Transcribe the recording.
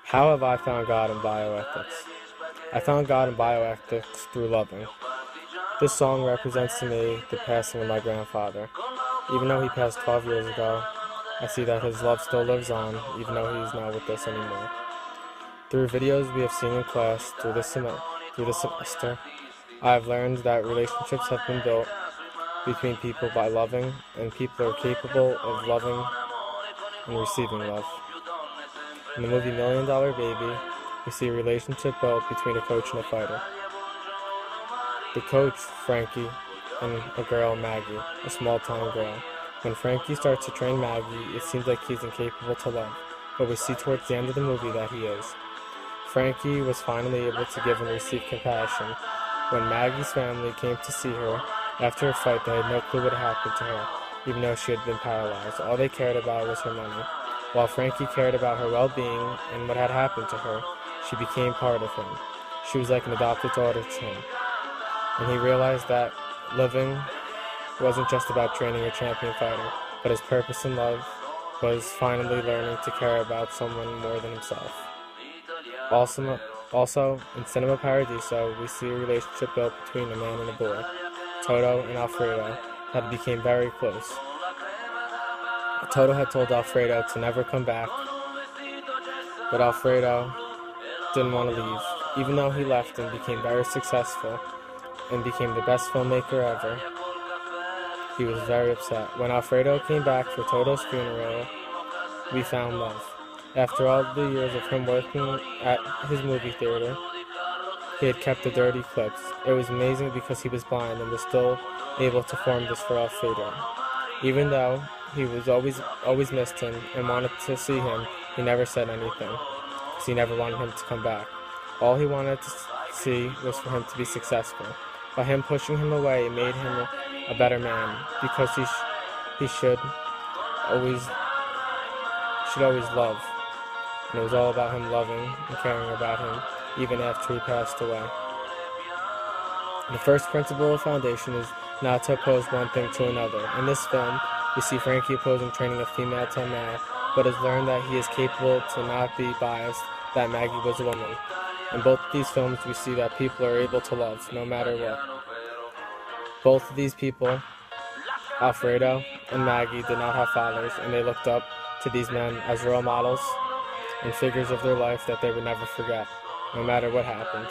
How have I found God in bioethics? I found God in bioethics through loving. This song represents to me the passing of my grandfather. Even though he passed 12 years ago, I see that his love still lives on, even though he's not with us anymore. Through videos we have seen in class through the semester, I have learned that relationships have been built between people by loving, and people are capable of loving and receiving love. In the movie Million Dollar Baby, we see a relationship built between a coach and a fighter. The coach, Frankie, and a girl, Maggie, a small-town girl. When Frankie starts to train Maggie, it seems like he's incapable to love, but we see towards the end of the movie that he is. Frankie was finally able to give and receive compassion. When Maggie's family came to see her after a fight, they had no clue what happened to her, even though she had been paralyzed. All they cared about was her money. While Frankie cared about her well-being and what had happened to her, she became part of him. She was like an adopted daughter to him. And he realized that living wasn't just about training a champion fighter, but his purpose in love was finally learning to care about someone more than himself. Also, in Cinema Paradiso, we see a relationship built between a man and a boy, Toto and Alfredo, that became very close. Toto had told Alfredo to never come back, but Alfredo didn't want to leave. Even though he left and became very successful and became the best filmmaker ever, he was very upset. When Alfredo came back for Toto's funeral, we found love. After all the years of him working at his movie theater, he had kept the dirty clips. It was amazing because he was blind and was still able to form this for Alfredo. Even though he was always missed him and wanted to see him, he never said anything, because he never wanted him to come back. All he wanted to see was for him to be successful. By him pushing him away, it made him a better man, because he should always love. And it was all about him loving and caring about him, even after he passed away. The first principle of foundation is not to oppose one thing to another. In this film, we see Frankie opposing training a female to a male, but has learned that he is capable to not be biased, that Maggie was a woman. In both of these films, we see that people are able to love, no matter what. Both of these people, Alfredo and Maggie, did not have fathers, and they looked up to these men as role models and figures of their life that they would never forget, no matter what happened.